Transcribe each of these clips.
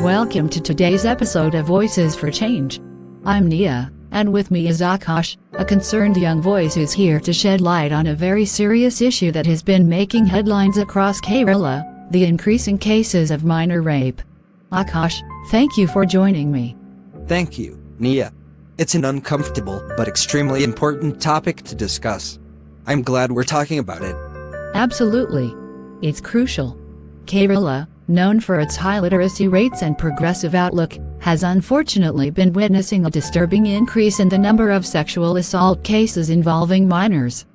Welcome to today's episode of Voices for Change. I'm Nia, and with me is Akash, a concerned young voice who's here to shed light on a very serious issue that has been making headlines across Kerala, the increasing cases of minor rape. Akash, thank you for joining me. Thank you, Nia. It's an uncomfortable but extremely important topic to discuss. I'm glad we're talking about it. Absolutely. It's crucial. Kerala, known for its high literacy rates and progressive outlook, has unfortunately been witnessing a disturbing increase in the number of sexual assault cases involving minors.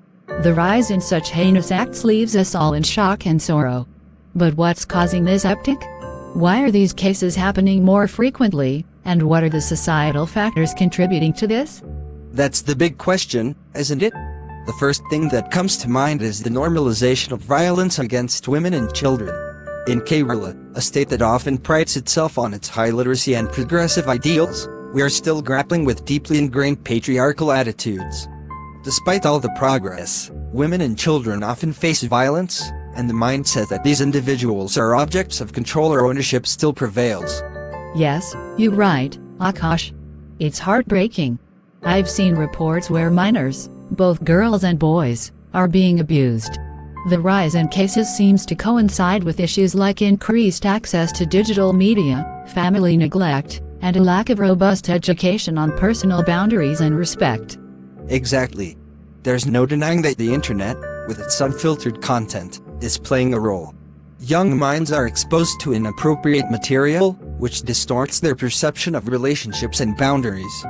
The rise in such heinous acts leaves us all in shock and sorrow. But what's causing this uptick? Why are these cases happening more frequently, and what are the societal factors contributing to this? That's the big question, isn't it? The first thing that comes to mind is the normalization of violence against women and children. In Kerala, a state that often prides itself on its high literacy and progressive ideals, we are still grappling with deeply ingrained patriarchal attitudes. Despite all the progress, women and children often face violence, and the mindset that these individuals are objects of control or ownership still prevails. Yes, you're right, Akash. It's heartbreaking. I've seen reports where minors, both girls and boys, are being abused. The rise in cases seems to coincide with issues like increased access to digital media, family neglect, and a lack of robust education on personal boundaries and respect. Exactly. There's no denying that the internet, with its unfiltered content, is playing a role. Young minds are exposed to inappropriate material, which distorts their perception of relationships and boundaries.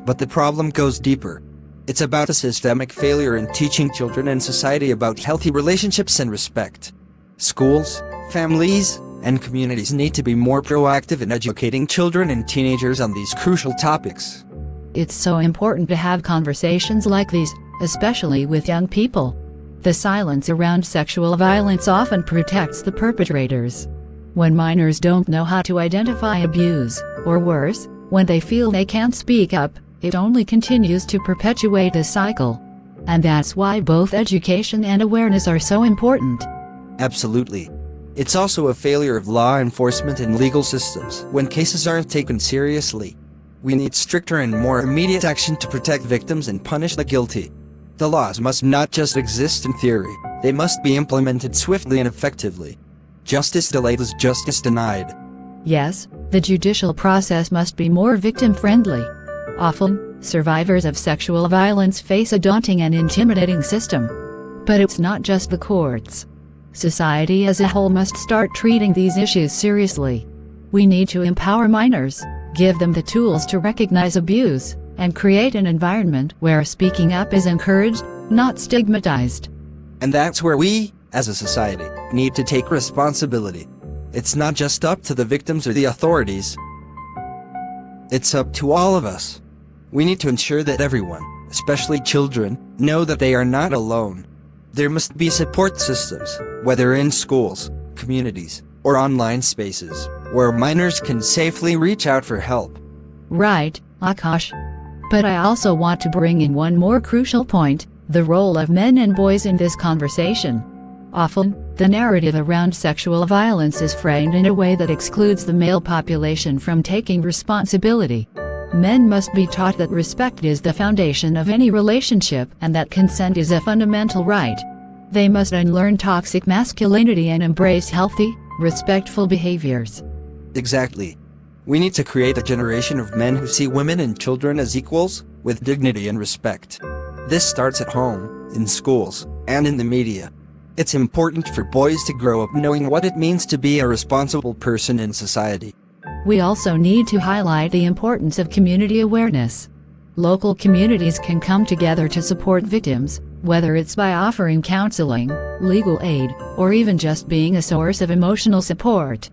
But the problem goes deeper. It's about a systemic failure in teaching children and society about healthy relationships and respect. Schools, families, and communities need to be more proactive in educating children and teenagers on these crucial topics. It's so important to have conversations like these, especially with young people. The silence around sexual violence often protects the perpetrators. When minors don't know how to identify abuse, or worse, when they feel they can't speak up, it only continues to perpetuate the cycle. And that's why both education and awareness are so important. Absolutely. It's also a failure of law enforcement and legal systems when cases aren't taken seriously. We need stricter and more immediate action to protect victims and punish the guilty. The laws must not just exist in theory, they must be implemented swiftly and effectively. Justice delayed is justice denied. Yes, the judicial process must be more victim-friendly. Often, survivors of sexual violence face a daunting and intimidating system. But it's not just the courts. Society as a whole must start treating these issues seriously. We need to empower minors, give them the tools to recognize abuse, and create an environment where speaking up is encouraged, not stigmatized. And that's where we, as a society, need to take responsibility. It's not just up to the victims or the authorities. It's up to all of us. We need to ensure that everyone, especially children, know that they are not alone. There must be support systems, whether in schools, communities, or online spaces, where minors can safely reach out for help. Right, Akash. But I also want to bring in one more crucial point, the role of men and boys in this conversation. Often, the narrative around sexual violence is framed in a way that excludes the male population from taking responsibility. Men must be taught that respect is the foundation of any relationship and that consent is a fundamental right. They must unlearn toxic masculinity and embrace healthy, respectful behaviors. Exactly. We need to create a generation of men who see women and children as equals, with dignity and respect. This starts at home, in schools, and in the media. It's important for boys to grow up knowing what it means to be a responsible person in society. We also need to highlight the importance of community awareness. Local communities can come together to support victims, whether it's by offering counseling, legal aid, or even just being a source of emotional support.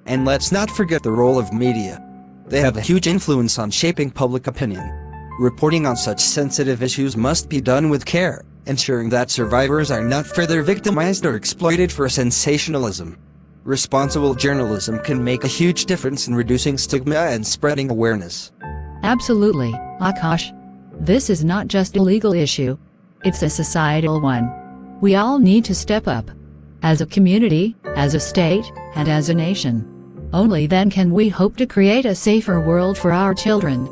And let's not forget the role of media. They have a huge influence on shaping public opinion. Reporting on such sensitive issues must be done with care, ensuring that survivors are not further victimized or exploited for sensationalism. Responsible journalism can make a huge difference in reducing stigma and spreading awareness. Absolutely, Akash. This is not just a legal issue. It's a societal one. We all need to step up. As a community, as a state, and as a nation. Only then can we hope to create a safer world for our children.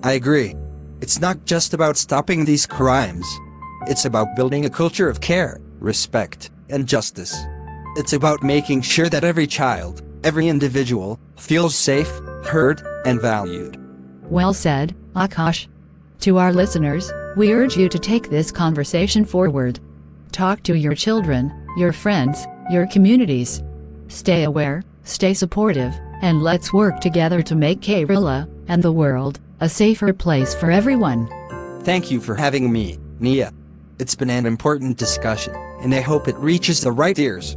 I agree. It's not just about stopping these crimes. It's about building a culture of care, respect, and justice. It's about making sure that every child, every individual, feels safe, heard, and valued. Well said, Akash. To our listeners, we urge you to take this conversation forward. Talk to your children, your friends, your communities. Stay aware, stay supportive, and let's work together to make Kerala, and the world, a safer place for everyone. Thank you for having me, Nia. It's been an important discussion, and I hope it reaches the right ears.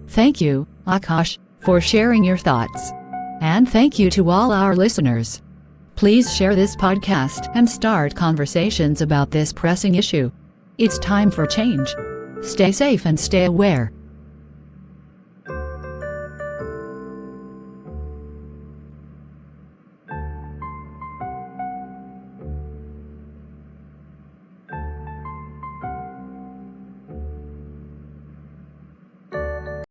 Thank you, Akash, for sharing your thoughts. And thank you to all our listeners. Please share this podcast and start conversations about this pressing issue. It's time for change. Stay safe and stay aware.